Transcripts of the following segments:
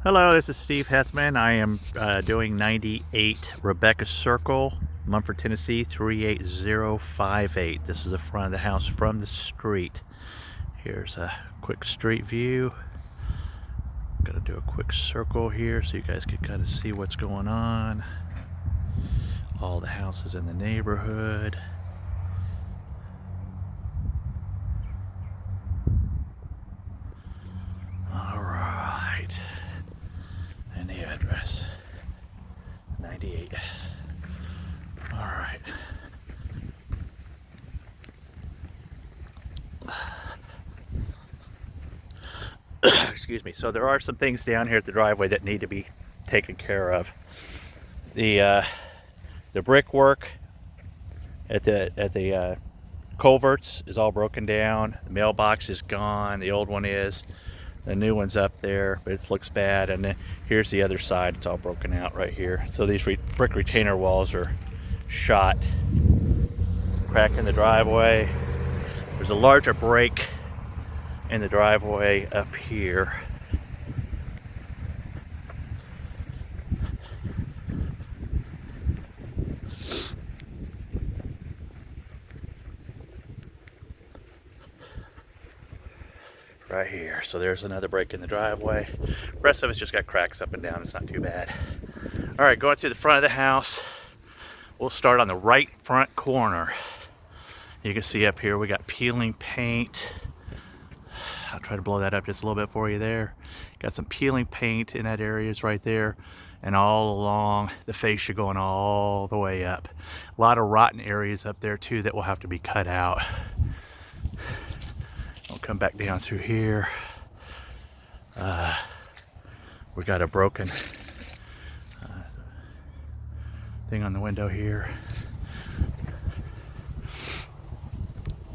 Hello, this is Steve Hessman. I am doing 98 Rebekah Circle, Munford, Tennessee 38058. This is the front of the house from the street. Here's a quick street view. Gonna do a quick circle here so you guys can kind of see what's going on. All the houses in the neighborhood. All right. And the address 98. All right. Excuse me. So there are some things down here at the driveway that need to be taken care of. The brickwork at the culverts is all broken down. The mailbox is gone. The old one is. The new one's up there, but it looks bad. And then here's the other side. It's all broken out right here. So these brick retainer walls are shot. Crack in the driveway. There's a larger break in the driveway up here. Right here. So there's another break in the driveway. The rest of it's just got cracks up and down. It's not too bad. All right, going to the front of the house. We'll start on the right front corner. You can see up here we got peeling paint. I'll try to blow that up just a little bit for you there. Got some peeling paint in that area, it's right there. And all along the fascia going all the way up. A lot of rotten areas up there too that will have to be cut out. We'll come back down through here. We got a broken thing on the window here.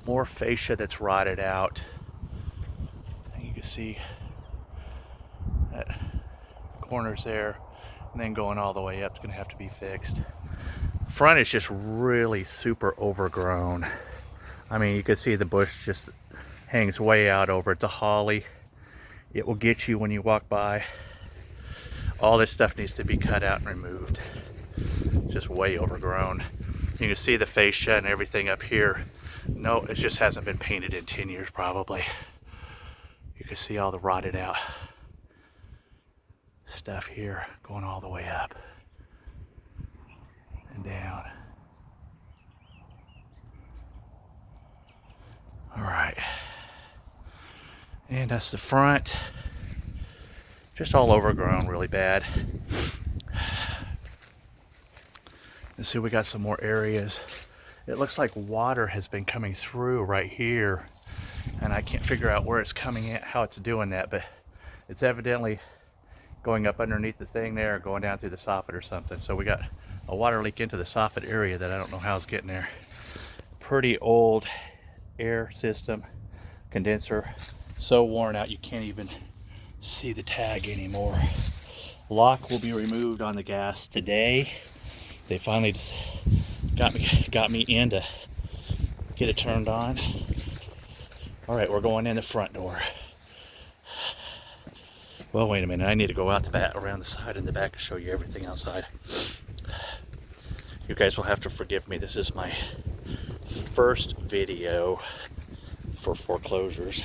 More fascia that's rotted out. You can see that corner's there, and then going all the way up is going to have to be fixed. Front is just really super overgrown. I mean, you can see the bush just hangs way out over. It's a holly. It will get you when you walk by. All this stuff needs to be cut out and removed. Just way overgrown. You can see the fascia and everything up here. No, it just hasn't been painted in 10 years probably. You can see all the rotted out stuff here going all the way up and down. All right. And that's the front. Just all overgrown really bad. Let's see, we got some more areas. It looks like water has been coming through right here, and I can't figure out where it's coming in, how it's doing that, but it's evidently going up underneath the thing there, going down through the soffit or something. So we got a water leak into the soffit area that I don't know how it's getting there. Pretty old air system, condenser, so worn out you can't even see the tag anymore. Lock will be removed on the gas today. They finally just got me in to get it turned on. All right, we're going in the front door. Well, wait a minute. I need to go out the back, around the side and the back, to show you everything outside. You guys will have to forgive me. This is my first video for foreclosures.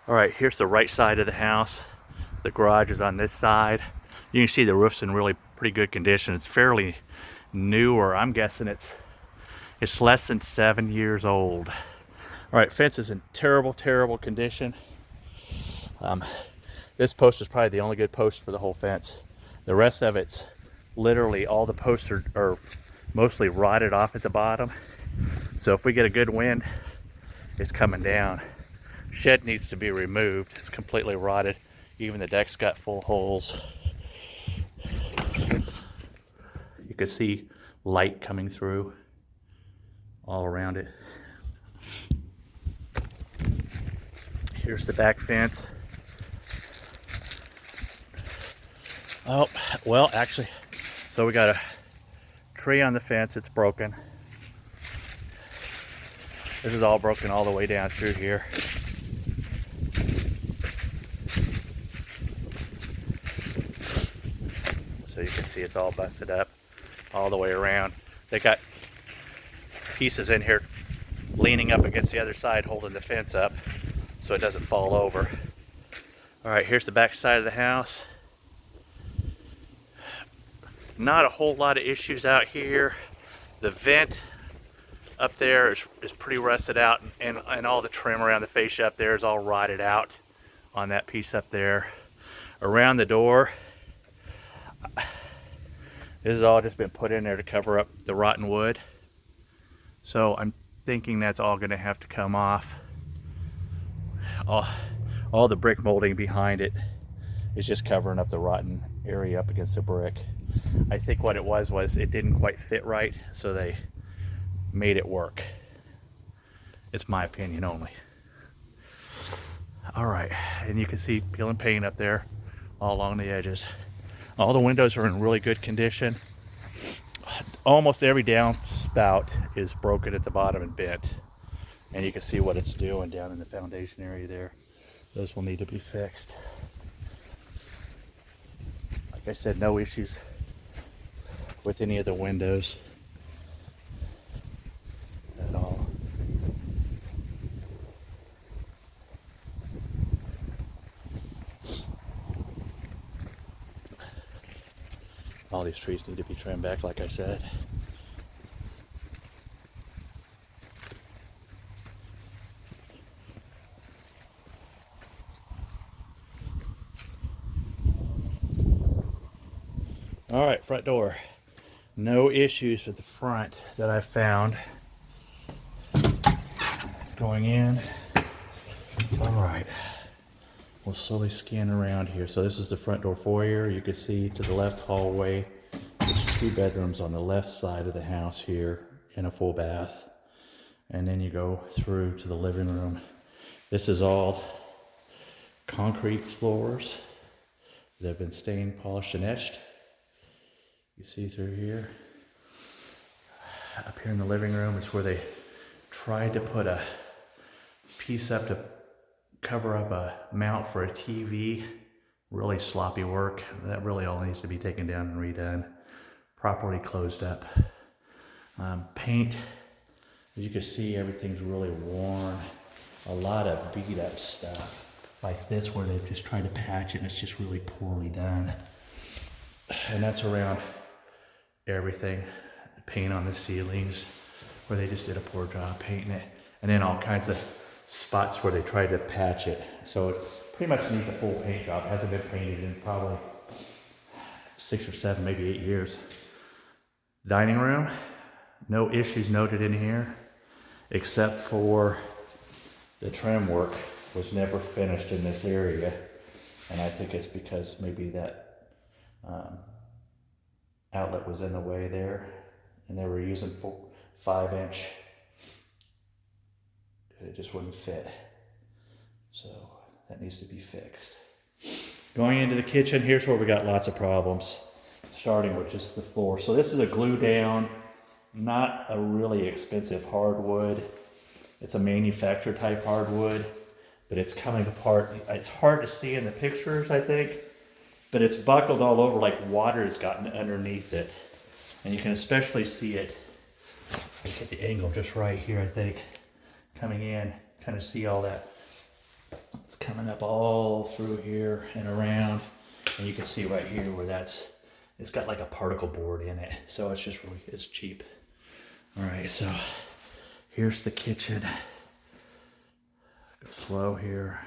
All right, here's the right side of the house. The garage is on this side. You can see the roof's in really pretty good condition. It's fairly newer. I'm guessing it's less than 7 years old. All right, fence is in terrible condition. This post is probably the only good post for the whole fence. The rest of it's literally, all the posts are mostly rotted off at the bottom. So if we get a good wind, it's coming down. Shed needs to be removed. It's completely rotted. Even the deck's got full holes. You can see light coming through all around it. Here's the back fence. Oh, well, actually, so we got a tree on the fence. It's broken. This is all broken all the way down through here. So you can see it's all busted up all the way around. They got pieces in here leaning up against the other side, holding the fence up so it doesn't fall over. All right, here's the back side of the house. Not a whole lot of issues out here. The vent up there is pretty rusted out, and all the trim around the fascia up there is all rotted out on that piece up there. Around the door, this has all just been put in there to cover up the rotten wood. So I'm thinking that's all going to have to come off. All the brick molding behind it is just covering up the rotten area up against the brick. I think what it was it didn't quite fit right, so they made it work. It's my opinion only. All right, and you can see peeling paint up there all along the edges. All the windows are in really good condition. Almost every downspout is broken at the bottom and bent, and you can see what it's doing down in the foundation area there. Those will need to be fixed. Like I said, no issues with any of the windows at all. All these trees need to be trimmed back, like I said. All right, front door. No issues with the front that I've found. Going in. All right. We'll slowly scan around here. So this is the front door foyer. You can see to the left hallway. There's 2 bedrooms on the left side of the house here and a full bath. And then you go through to the living room. This is all concrete floors that have been stained, polished, and etched. You see through here. Up here in the living room is where they tried to put a piece up to cover up a mount for a TV. Really sloppy work. That really all needs to be taken down and redone. Properly closed up. Paint, as you can see, everything's really worn. A lot of beat up stuff like this where they've just tried to patch it and it's just really poorly done. And that's around everything. Paint on the ceilings where they just did a poor job painting it. And then all kinds of spots where they tried to patch it. So it pretty much needs a full paint job. It hasn't been painted in probably 6 or 7, maybe 8 years. Dining room, no issues noted in here, except for the trim work was never finished in this area. And I think it's because maybe that outlet was in the way there, and they were using 5-inch. It just wouldn't fit. So that needs to be fixed. Going into the kitchen, here's where we got lots of problems. Starting with just the floor. So this is a glue down, not a really expensive hardwood. It's a manufacturer type hardwood, but it's coming apart. It's hard to see in the pictures, I think, but it's buckled all over like water has gotten underneath it. And you can especially see it, get the angle just right here, I think, coming in, kind of see all that. It's coming up all through here and around, and you can see right here where it's got like a particle board in it. So it's just really, it's cheap. All right, so here's the kitchen. Go slow here.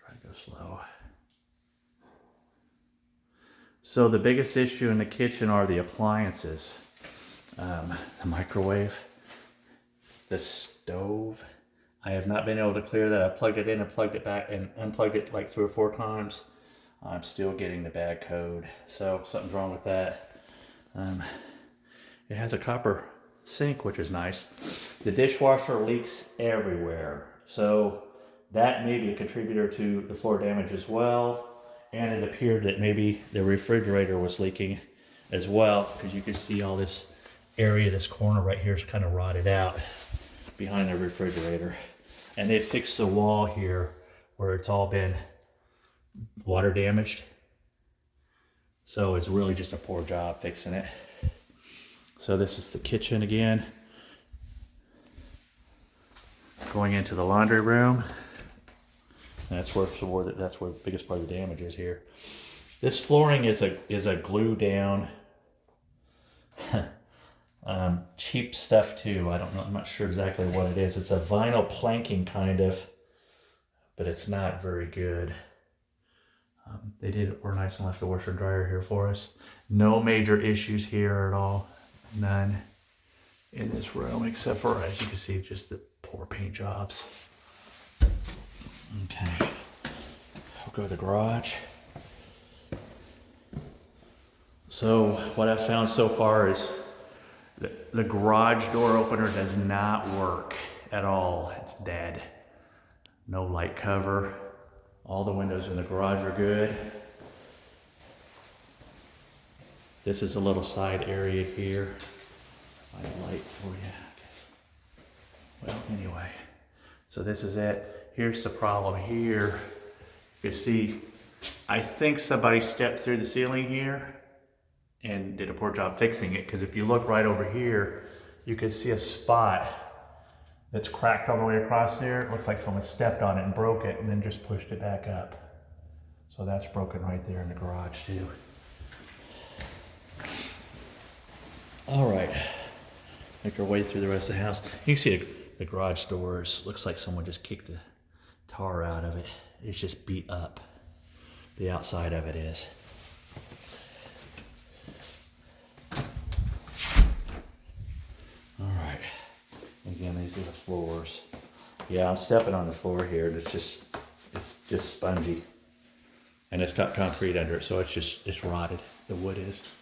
Try to go slow. So the biggest issue in the kitchen are the appliances. The microwave, the stove. I have not been able to clear that. I plugged it in and plugged it back and unplugged it like 3 or 4 times. I'm still getting the bad code, so something's wrong with that. It has a copper sink, which is nice. The dishwasher leaks everywhere, so that may be a contributor to the floor damage as well. And it appeared that maybe the refrigerator was leaking as well, because you can see all this area, this corner right here is kind of rotted out behind the refrigerator. And they fixed the wall here where it's all been water damaged. So it's really just a poor job fixing it. So this is the kitchen again. Going into the laundry room. And that's where the biggest part of the damage is here. This flooring is a glue down, cheap stuff too. I don't know. I'm not sure exactly what it is. It's a vinyl planking kind of, but it's not very good. They were nice and left the washer and dryer here for us. No major issues here at all. None in this room, except for, as you can see, just the poor paint jobs. Okay, we'll go to the garage. So what I've found so far is the garage door opener does not work at all. It's dead. No light cover. All the windows in the garage are good. This is a little side area here. Find a light for you. Well, anyway, so this is it. Here's the problem here. You see, I think somebody stepped through the ceiling here and did a poor job fixing it, because if you look right over here, you can see a spot that's cracked all the way across there. It looks like someone stepped on it and broke it and then just pushed it back up. So that's broken right there in the garage too. All right, make our way through the rest of the house. You can see the garage doors. Looks like someone just kicked the tar out of it. It's just beat up. The outside of it is. All right. Again, these are the floors. Yeah, I'm stepping on the floor here. It's just spongy, and it's got concrete under it, so it's rotted. The wood is.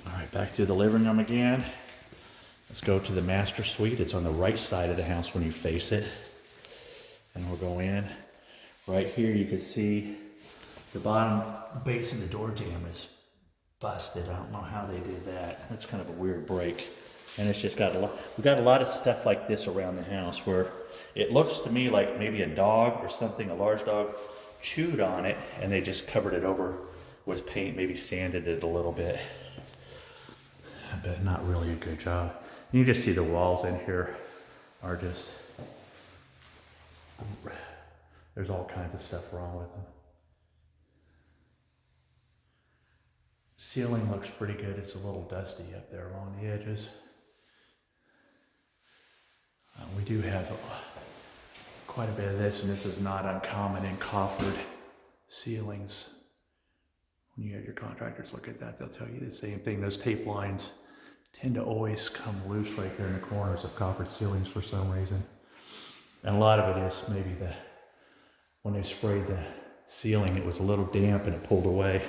All right, back to the living room again. Let's go to the master suite. It's on the right side of the house when you face it, and we'll go in. Right here, you can see the bottom base of the door jamb is busted. I don't know how they did that. That's kind of a weird break. And it's just got we've got a lot of stuff like this around the house where it looks to me like maybe a dog or something, a large dog, chewed on it and they just covered it over with paint, maybe sanded it a little bit. But not really a good job. You just see the walls in here are just, there's all kinds of stuff wrong with them. Ceiling looks pretty good. It's a little dusty up there along the edges. We do have quite a bit of this, and this is not uncommon in coffered ceilings. When you have your contractors look at that, they'll tell you the same thing. Those tape lines tend to always come loose right there in the corners of coffered ceilings for some reason. And a lot of it is maybe when they sprayed the ceiling, it was a little damp and it pulled away.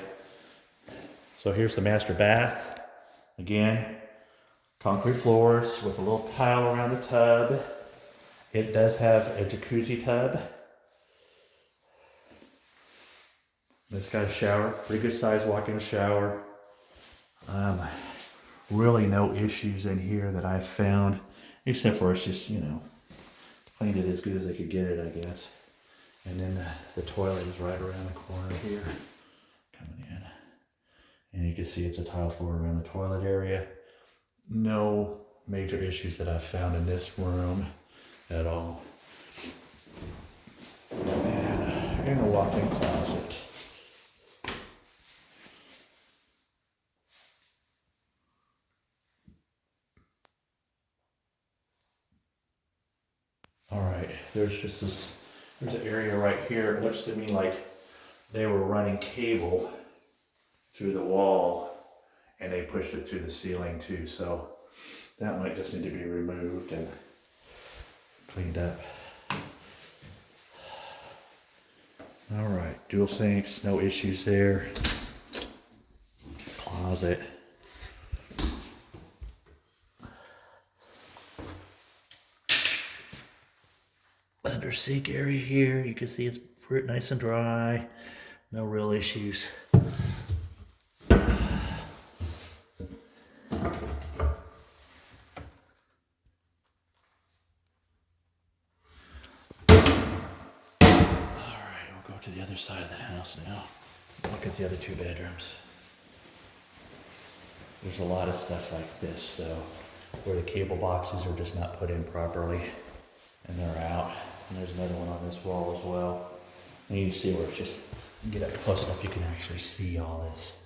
So here's the master bath. Again, concrete floors with a little tile around the tub. It does have a jacuzzi tub. It's got a shower, pretty good size walk-in shower. Really no issues in here that I've found, except for it's just, cleaned it as good as they could get it, I guess. And then the toilet is right around the corner here, coming in. And you can see it's a tile floor around the toilet area. No major issues that I've found in this room at all. And in a walk-in closet. All right, there's an area right here. It looks to me like they were running cable through the wall and they pushed it through the ceiling too. So that might just need to be removed and cleaned up. All right, dual sinks, no issues there. Closet. Under sink area here, you can see it's nice and dry. No real issues. To the other side of the house now. Look at the other two bedrooms. There's a lot of stuff like this though, where the cable boxes are just not put in properly and they're out. And there's another one on this wall as well. And you can see where it's just, get up close enough you can actually see all this.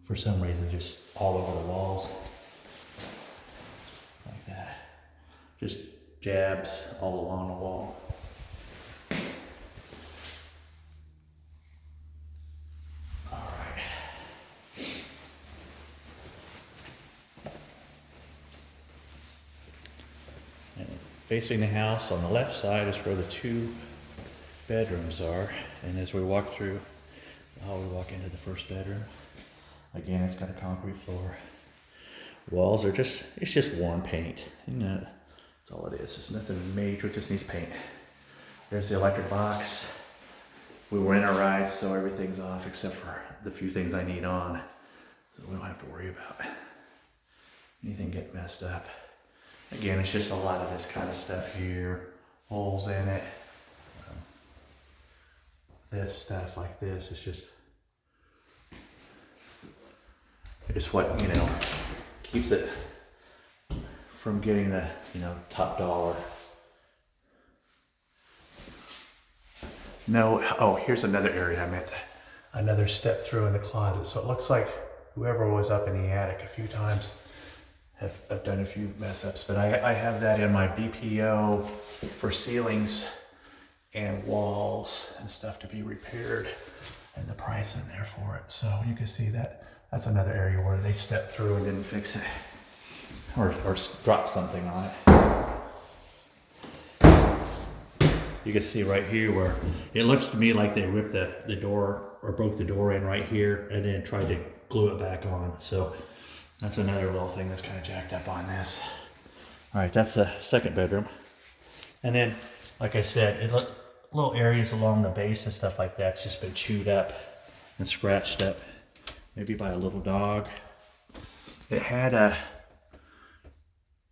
For some reason, just all over the walls. Like that. Just jabs all along the wall. Facing the house on the left side is where the 2 bedrooms are. And as we walk through the hall, we walk into the first bedroom. Again, it's got a concrete floor. Walls are it's just worn paint. You know, that's all it is. It's nothing major, it just needs paint. There's the electric box. We winterized, so everything's off except for the few things I need on. So we don't have to worry about anything getting messed up. Again, it's just a lot of this kind of stuff here, holes in it. This stuff like this is just what, you know, keeps it from getting the, you know, top dollar. No, oh, here's another area I meant, another step through in the closet. So it looks like whoever was up in the attic a few times I've done a few mess ups, but I have that in my BPO for ceilings and walls and stuff to be repaired, and the price in there for it. So you can see that that's another area where they stepped through and didn't fix it or dropped something on it. You can see right here where it looks to me like they ripped the door or broke the door in right here and then tried to glue it back on. So that's another little thing that's kind of jacked up on this. All right, that's the second bedroom. And then, like I said, little areas along the base and stuff like that's just been chewed up and scratched up, maybe by a little dog. It had an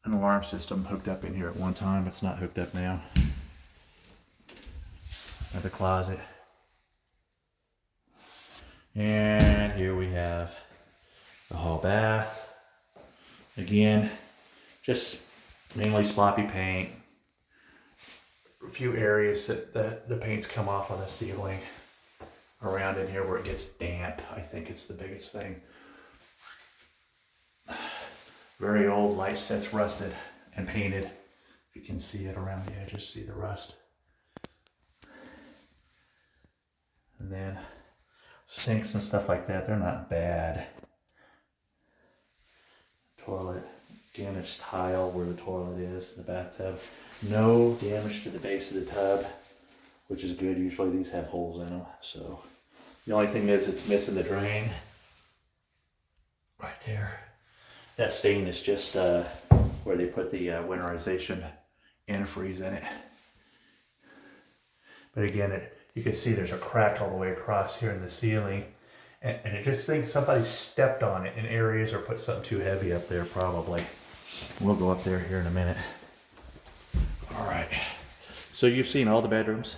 alarm system hooked up in here at one time. It's not hooked up now. Another closet. And here we have the hall bath. Again, just mainly sloppy paint. A few areas that the paint's come off on the ceiling around in here where it gets damp. I think it's the biggest thing. Very old light sets, rusted and painted. You can see it around the edges, see the rust. And then sinks and stuff like that, they're not bad. Toilet, again, it's tile where the toilet is, the bathtub. No damage to the base of the tub, which is good. Usually these have holes in them. So the only thing is it's missing the drain right there. That stain is just where they put the winterization antifreeze in it. But again, you can see there's a crack all the way across here in the ceiling. And it just thinks somebody stepped on it in areas or put something too heavy up there probably. We'll go up there here in a minute. All right, so you've seen all the bedrooms.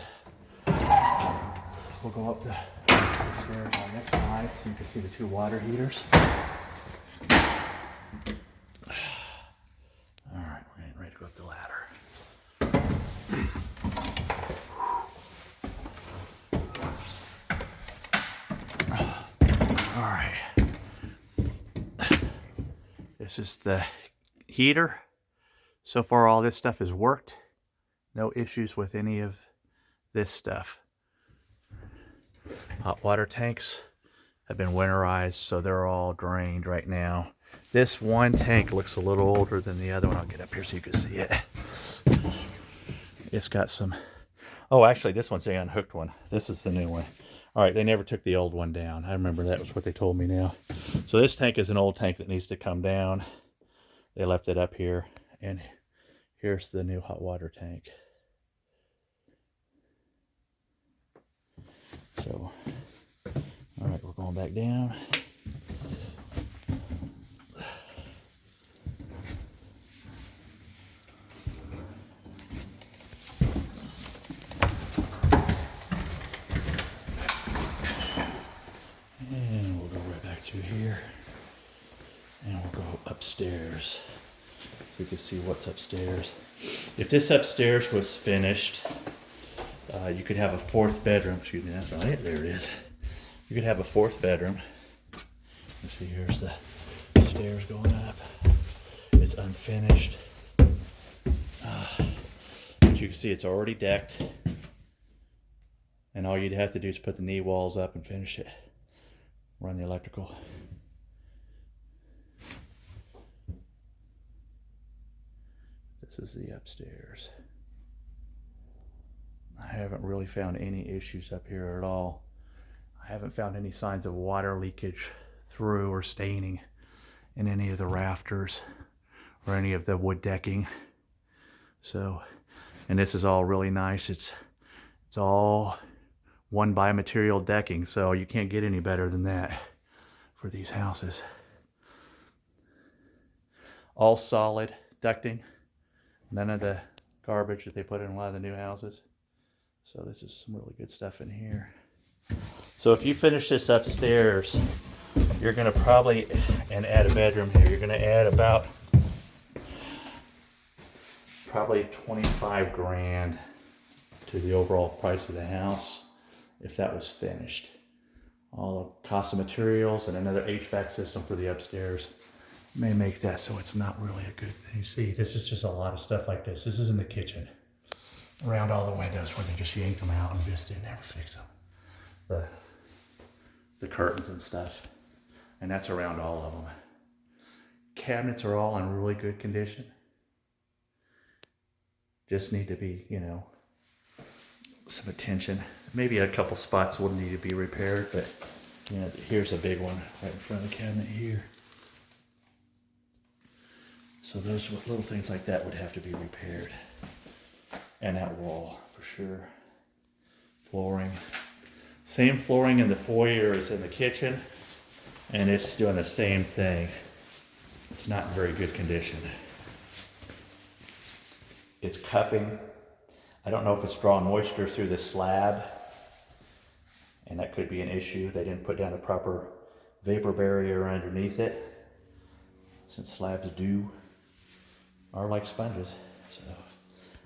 We'll go up the stairs on this side so you can see the 2 water heaters. All right, we're getting ready to go up the ladder. All right, this is the heater. So far all this stuff has worked. No issues with any of this stuff. Hot water tanks have been winterized, so they're all drained right now. This one tank looks a little older than the other one. I'll get up here so you can see it. It's got some, oh, actually this one's the unhooked one. This is the new one. All right, they never took the old one down. I remember that was what they told me now. So this tank is an old tank that needs to come down. They left it up here, and here's the new hot water tank. So, all right, we're going back down. And we'll go right back through here. upstairs so you can see what's upstairs. If this upstairs was finished, you could have a fourth bedroom. Excuse me, that's right, there it is. You could have a fourth bedroom. Let's see, here's the stairs going up. It's unfinished. But you can see it's already decked. And all you'd have to do is put the knee walls up and finish it. Run the electrical. This is the upstairs. I haven't really found any issues up here at all. I haven't found any signs of water leakage through or staining in any of the rafters or any of the wood decking. So, and this is all really nice. It's all one by material decking, so you can't get any better than that for these houses. All solid ducting, none of the garbage that they put in a lot of the new houses. So this is some really good stuff in here. So if you finish this upstairs, you're gonna probably, and add a bedroom here, you're gonna add about probably 25 grand to the overall price of the house if that was finished. All the cost of materials and another HVAC system for the upstairs may make that so it's not really a good thing. See, this is just a lot of stuff like this. This is in the kitchen, around all the windows where they just yanked them out and just didn't ever fix them. The curtains and stuff, and that's around all of them. Cabinets are all in really good condition. Just need to be, you know, some attention. Maybe a couple spots would need to be repaired, but you know, here's a big one right in front of the cabinet here. So those little things like that would have to be repaired. And that wall for sure. Flooring. Same flooring in the foyer as in the kitchen, and it's doing the same thing. It's not in very good condition. It's cupping. I don't know if it's drawing moisture through the slab, and that could be an issue. They didn't put down a proper vapor barrier underneath it, since slabs are like sponges. So,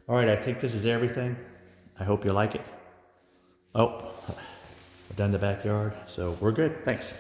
all right, I think this is everything. I hope you like it. Oh, I've done the backyard, so we're good. Thanks.